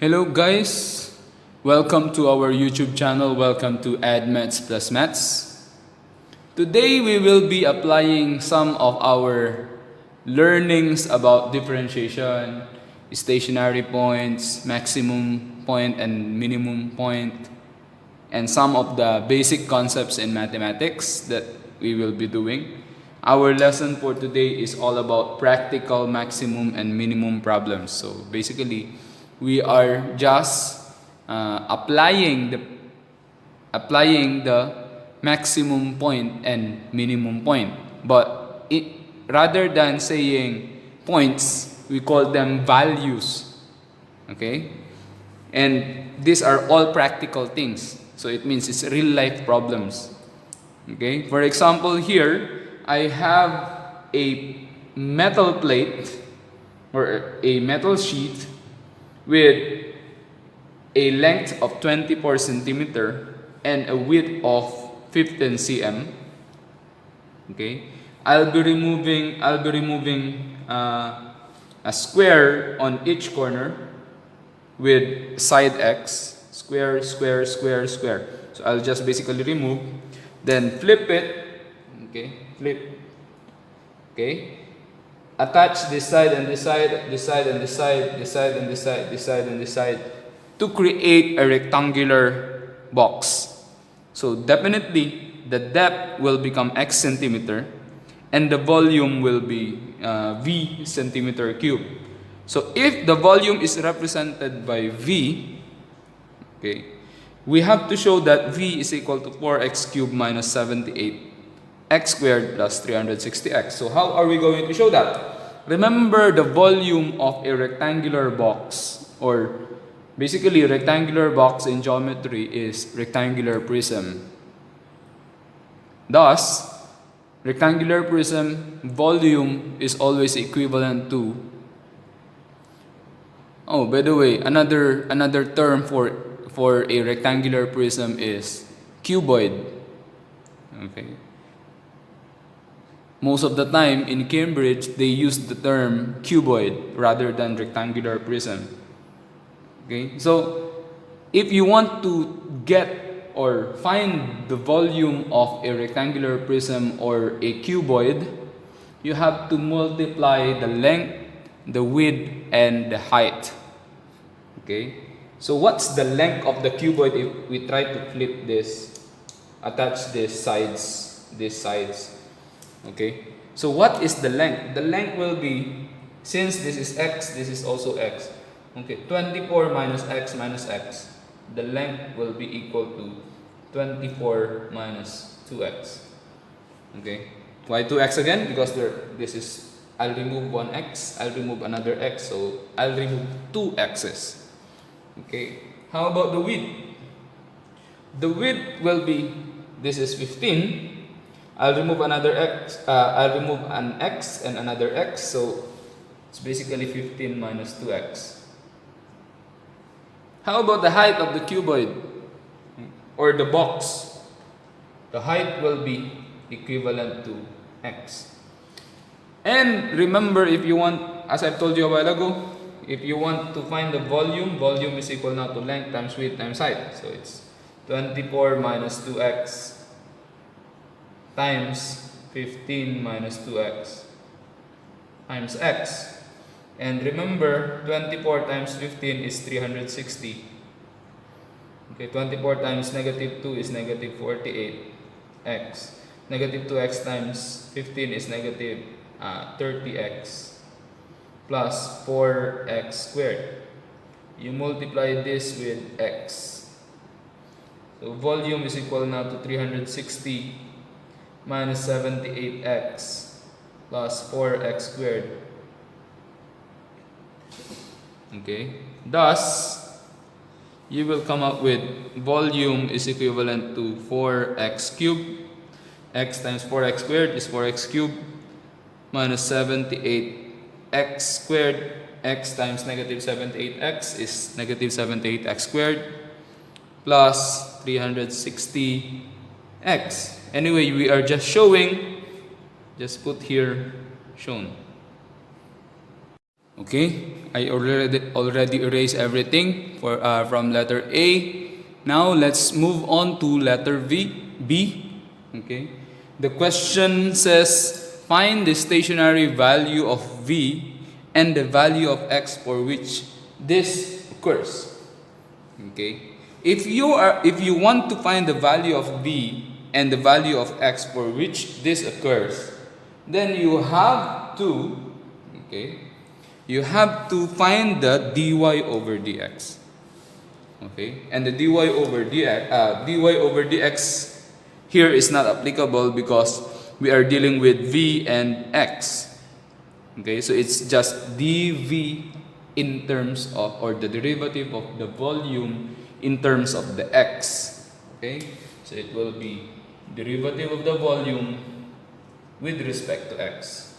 Hello guys, welcome to our YouTube channel. Welcome to Add Maths plus Maths. Today we will be applying some of our learnings about differentiation, stationary points, maximum point and minimum point, and some of the basic concepts in mathematics that we will be doing. Our lesson for today is all about practical maximum and minimum problems. So basically, we are just applying the maximum point and minimum point. But rather than saying points, we call them values. Okay? And these are all practical things. So it means it's real life problems. Okay? For example, here I have a metal plate or a metal sheet with a length of 24 centimeter and a width of 15 cm. Okay, I'll be removing a square on each corner with side x, square. So I'll just basically remove, then flip it. Okay, flip. Okay. Attach this side and this side, this side and this side, this side and this side, this side and this side to create a rectangular box. So definitely the depth will become x centimeter and the volume will be v centimeter cube. So if the volume is represented by v, okay, we have to show that v is equal to 4x cubed minus 78 x squared plus 360x. So how are we going to show that? Remember, the volume of a rectangular box, or basically rectangular box in geometry is rectangular prism. Thus, rectangular prism volume is always equivalent to, oh, by the way, another term for a rectangular prism is cuboid. Okay. Most of the time in Cambridge, they use the term cuboid rather than rectangular prism. Okay, so if you want to get or find the volume of a rectangular prism or a cuboid, you have to multiply the length, the width, and the height. Okay, so what's the length of the cuboid if we try to flip this, attach these sides? Okay, so what is the length? The length will be, since this is x, this is also x. Okay, 24 minus x, the length will be equal to 24 minus 2x. Okay, why 2x again? Because this is, I'll remove one x, I'll remove another x, so I'll remove two x's. Okay, how about the width? The width will be, this is 15. I'll remove another x, I'll remove an x and another x, so it's basically 15 minus 2x. How about the height of the cuboid or the box? The height will be equivalent to x. And remember, if you want, as I've told you a while ago, if you want to find the volume is equal now to length times width times height. So it's 24 minus 2x times 15 minus 2x times x. And remember, 24 times 15 is 360. Okay, 24 times negative 2 is negative 48x. Negative 2x times 15 is negative 30x plus 4x squared. You multiply this with x. So volume is equal now to 360 minus 78x plus 4x squared. Okay, thus you will come up with volume is equivalent to 4x cubed. X times 4x squared is 4x cubed minus 78x squared. X times negative 78x is negative 78x squared plus 360x. Anyway, we are just showing, just put here shown. Okay, I already erased everything for from letter A. Now let's move on to letter B. Okay, the question says find the stationary value of V and the value of X for which this occurs. Okay, if you want to find the value of V and the value of X for which this occurs, then you have to, okay, you have to find the dy over dx. Okay, and the dy over dx here is not applicable because we are dealing with v and x. Okay, so it's just dv in terms of, or the derivative of the volume in terms of the x. Okay, so it will be derivative of the volume with respect to x,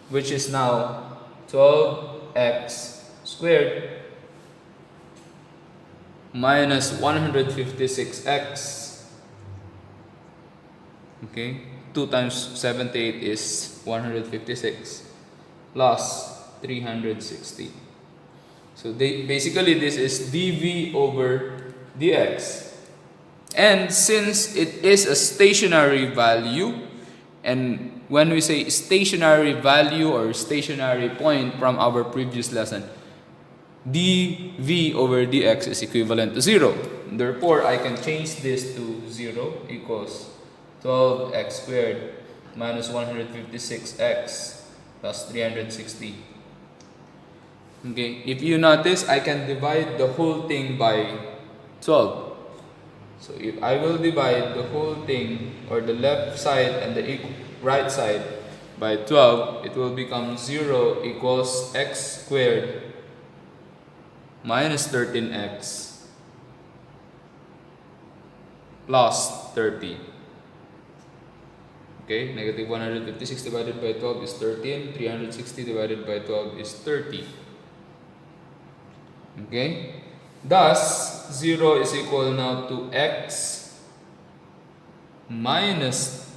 which is now 12x squared minus 156x. Okay, 2 times 78 is 156 plus 360. So basically this is dv over dx. And since it is a stationary value, and when we say stationary value or stationary point from our previous lesson, dv over dx is equivalent to 0. Therefore, I can change this to 0 equals 12x squared minus 156x plus 360. Okay, if you notice, I can divide the whole thing by 12. So if I will divide the whole thing, or the left side and the right side, by 12, it will become 0 equals x squared minus 13x plus 30. Okay, negative 156 divided by 12 is 13. 360 divided by 12 is 30. Okay, thus 0 is equal now to x minus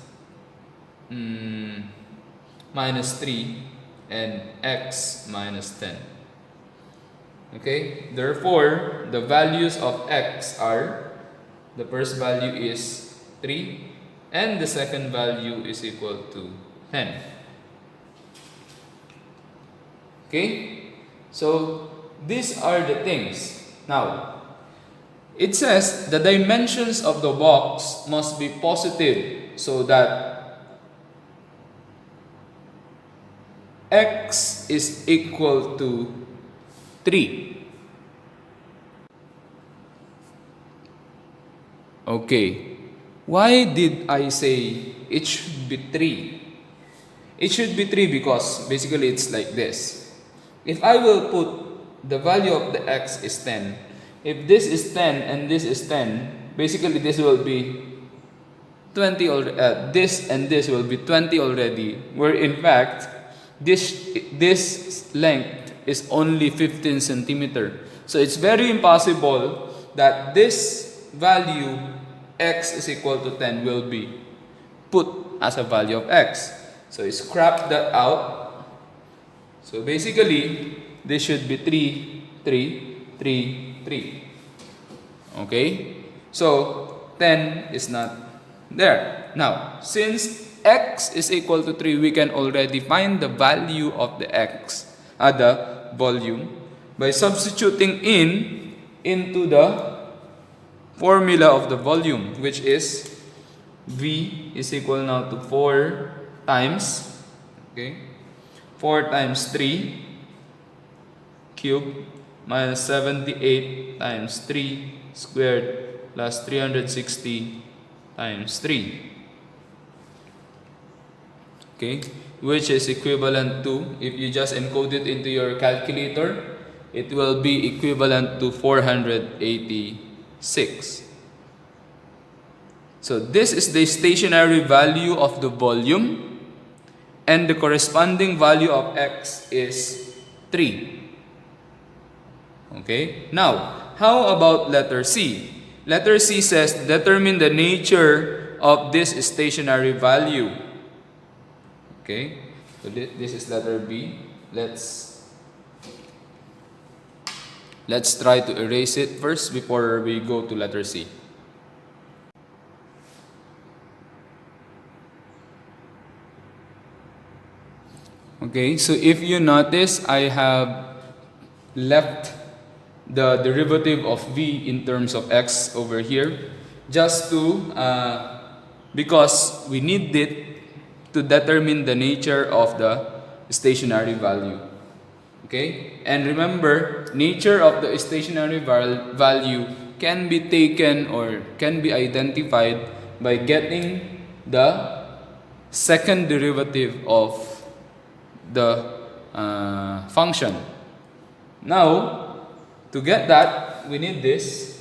3 and x minus 10. Okay, therefore the values of x are, the first value is 3 and the second value is equal to 10. Okay, so these are the things. Now, it says the dimensions of the box must be positive so that x is equal to 3. Okay, why did I say it should be 3? It should be 3 because basically it's like this. If I will put the value of the x is 10, if this is 10 and this is 10, basically this will be 20 already, this and this will be 20 already, where in fact this length is only 15 centimeter. So it's very impossible that this value x is equal to 10 will be put as a value of x. So scrap that out. So basically this should be 3, 3, 3, 3. Okay? So 10 is not there. Now, since x is equal to 3, we can already find the value of the x, the volume, by substituting into the formula of the volume, which is V is equal now to 4 times, okay, 4 times 3 cube minus 78 times 3 squared plus 360 times 3. Okay, which is equivalent to, if you just encode it into your calculator, it will be equivalent to 486. So this is the stationary value of the volume, and the corresponding value of x is 3. Okay, now how about letter C? Letter C says determine the nature of this stationary value. Okay, so this is letter B. Let's Let's try to erase it first before we go to letter C. Okay, so if you notice, I have left the derivative of v in terms of x over here just to, because we need it to determine the nature of the stationary value. Okay, and remember, nature of the stationary value can be taken or can be identified by getting the second derivative of the function. Now, to get that, we need this.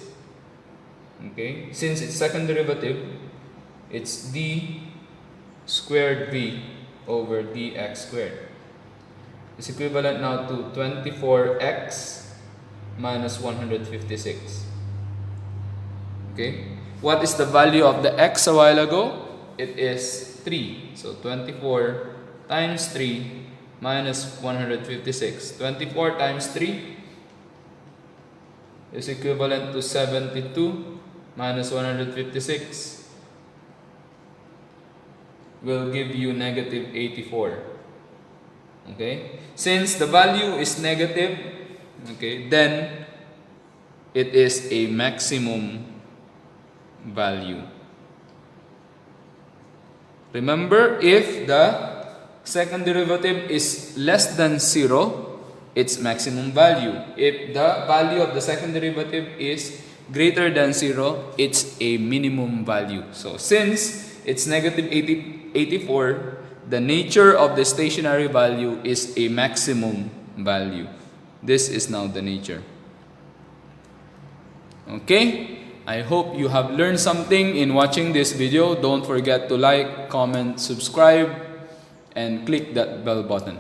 Okay, since it's second derivative, it's d squared v over dx squared. Is equivalent now to 24x minus 156. Okay, what is the value of the x a while ago? It is 3. So 24 times 3 minus 156. 24 times 3 is equivalent to 72 minus 156 will give you negative 84. Okay, since the value is negative, okay, then it is a maximum value. Remember, if the second derivative is less than 0, its maximum value. If the value of the second derivative is greater than 0, it's a minimum value. So since it's negative 84, the nature of the stationary value is a maximum value. This is now the nature. Okay, I hope you have learned something in watching this video. Don't forget to like, comment, subscribe, and click that bell button.